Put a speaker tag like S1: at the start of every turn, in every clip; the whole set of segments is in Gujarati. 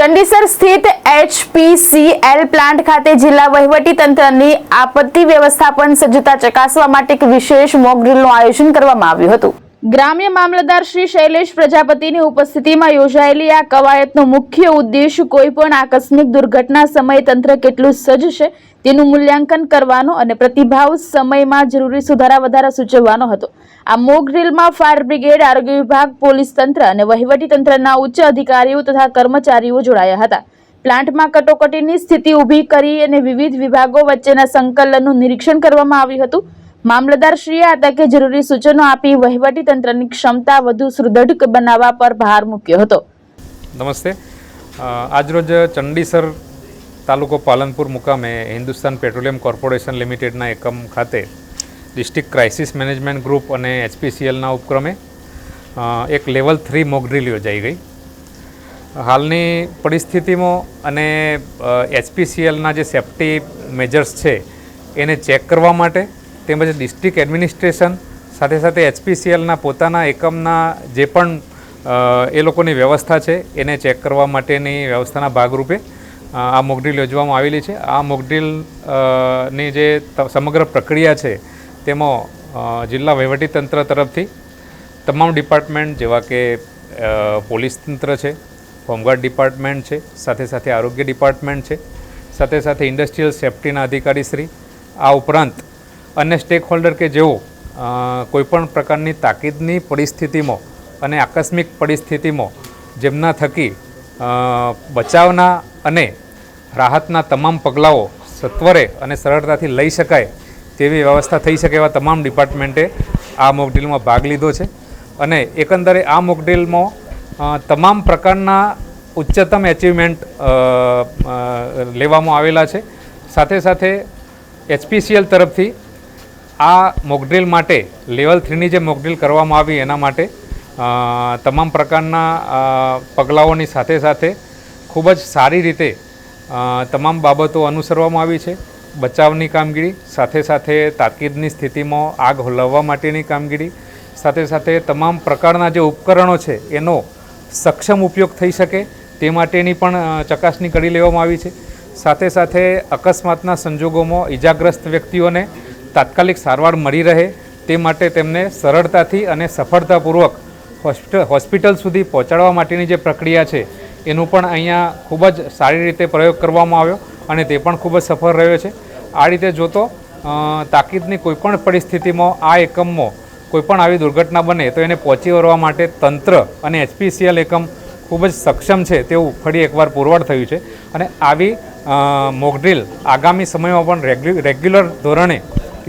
S1: ચંડીસર સ્થિત HPCL પ્લાન્ટ ખાતે જિલ્લા વહીવટી તંત્રની આપત્તિ વ્યવસ્થાપન સજ્જતા ચકાસવા માટે એક વિશેષ મોક ડ્રીલનું આયોજન કરવામાં આવ્યું હતું। ગ્રામ્ય મામલતદાર શ્રી શૈલેષ પ્રજાપતિની ઉપસ્થિતિમાં યોજાયેલી આ કવાયતનો મુખ્ય ઉદ્દેશ કોઈપણ આકસ્મિક દુર્ઘટના સમયે તંત્ર કેટલું સજ્જ છે તેનું મૂલ્યાંકન કરવાનો અને પ્રતિભાવ સમયમાં જરૂરી સુધારા વધારા સૂચવવાનો હતો। આ મોક ડ્રીલમાં ફાયર બ્રિગેડ, આરોગ્ય વિભાગ, પોલીસ તંત્ર અને વહીવટી તંત્રના ઉચ્ચ અધિકારીઓ તથા કર્મચારીઓ જોડાયા હતા। પ્લાન્ટમાં કટોકટીની સ્થિતિ ઊભી કરી અને વિવિધ વિભાગો વચ્ચેના સંકલનનું નિરીક્ષણ કરવામાં આવ્યું હતું। મામલતદારશ્રીએ આ તકે જરૂરી સૂચનો આપી વહીવટી તંત્રની ક્ષમતા વધુ સુદૃઢ બનાવવા પર ભાર મૂક્યો હતો।
S2: નમસ્તે। આજરોજ ચંડીસર તાલુકો પાલનપુર મુકામે હિન્દુસ્તાન પેટ્રોલિયમ કોર્પોરેશન લિમિટેડના એકમ ખાતે ડિસ્ટ્રિક્ટ ક્રાઇસિસ મેનેજમેન્ટ ગ્રુપ અને HPCLના ઉપક્રમે એક લેવલ 3 મોક ડ્રીલ યોજાઈ ગઈ। હાલની પરિસ્થિતિમાં અને HPCLના જે સેફ્ટી મેજર્સ છે એને ચેક કરવા માટે તેમજ ડિસ્ટ્રિક્ટ એડમિનિસ્ટ્રેશન સાથે સાથે HPCLના પોતાના એકમના જે પણ એ લોકોની વ્યવસ્થા છે એને ચેક કરવા માટેની વ્યવસ્થાના ભાગરૂપે આ મોક ડ્રીલ યોજવામાં આવેલી છે। આ મોક ડ્રીલની જે સમગ્ર પ્રક્રિયા છે તેમાં જિલ્લા વહીવટીતંત્ર તરફથી તમામ ડિપાર્ટમેન્ટ જેવા કે પોલીસ તંત્ર છે, હોમગાર્ડ ડિપાર્ટમેન્ટ છે, સાથે સાથે આરોગ્ય ડિપાર્ટમેન્ટ છે, સાથે સાથે ઇન્ડસ્ટ્રીયલ સેફ્ટીના અધિકારીશ્રી, આ ઉપરાંત અન્ય સ્ટેક હોલ્ડર કે જેઓ કોઈપણ પ્રકારની તાકીદની પરિસ્થિતિમાં અને આકસ્મિક પરિસ્થિતિમાં જેમના થકી બચાવના અને રાહતના તમામ પગલાઓ સત્વરે અને સરળતાથી લઈ શકાય તેવી વ્યવસ્થા થઈ શકે એવા તમામ ડિપાર્ટમેન્ટે આ મોક ડ્રીલમાં ભાગ લીધો છે। અને એકંદરે આ મોક ડ્રીલમાં તમામ પ્રકારના ઉચ્ચતમ એચિવમેન્ટ લેવામાં આવેલા છે। સાથે સાથે HPCL તરફથી આ મોક ડ્રીલ માટે લેવલ 3ની જે મોક ડ્રીલ કરવામાં આવી એના માટે તમામ પ્રકારના પગલાઓની સાથે સાથે ખૂબ જ સારી રીતે તમામ બાબતો અનુસરવામાં આવી છે। બચાવની કામગીરી સાથે સાથે તાકીદની સ્થિતિમાં આગ હોલવવા માટેની કામગીરી સાથે સાથે તમામ પ્રકારના જે ઉપકરણો છે એનો સક્ષમ ઉપયોગ થઈ શકે તે માટેની પણ ચકાસણી કરી લેવામાં આવી છે। સાથે સાથે અકસ્માતના સંજોગોમાં ઈજાગ્રસ્ત વ્યક્તિઓને તાત્કાલિક સારવાર મળી રહે તે માટે તેમને સરળતાથી અને સફળતાપૂર્વક હોસ્પિટલ સુધી પહોંચાડવા માટેની જે પ્રક્રિયા છે એનું પણ અહીંયા ખૂબ જ સારી રીતે પ્રયોગ કરવામાં આવ્યો અને તે પણ ખૂબ જ સફળ રહ્યો છે। આ રીતે જોતો તાકીદની કોઈપણ પરિસ્થિતિમાં આ એકમમાં કોઈપણ આવી દુર્ઘટના બને તો એને પહોંચી વળવા માટે તંત્ર અને HPCL એકમ ખૂબ જ સક્ષમ છે તેવું ફરી એકવાર પુરવાર થયું છે। અને આવી મોક ડ્રીલ આગામી સમયમાં પણ રેગ્યુલર ધોરણે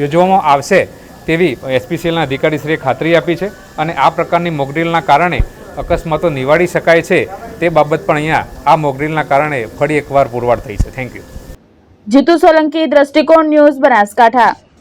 S2: યોજવામાં આવશે તેવી HPCLના અધિકારીશ્રીએ ખાતરી આપી છે। અને આ પ્રકારની મોક ડ્રીલના કારણે અકસ્માતો નિવારી શકાય છે તે બાબત પણ અહીંયા આ મોક ડ્રીલના કારણે ફરી એકવાર પુરવાર થઈ છે। Thank you.
S1: જીતુ સોલંકી, દ્રષ્ટિકોણ ન્યૂઝ, બનાસકાંઠા।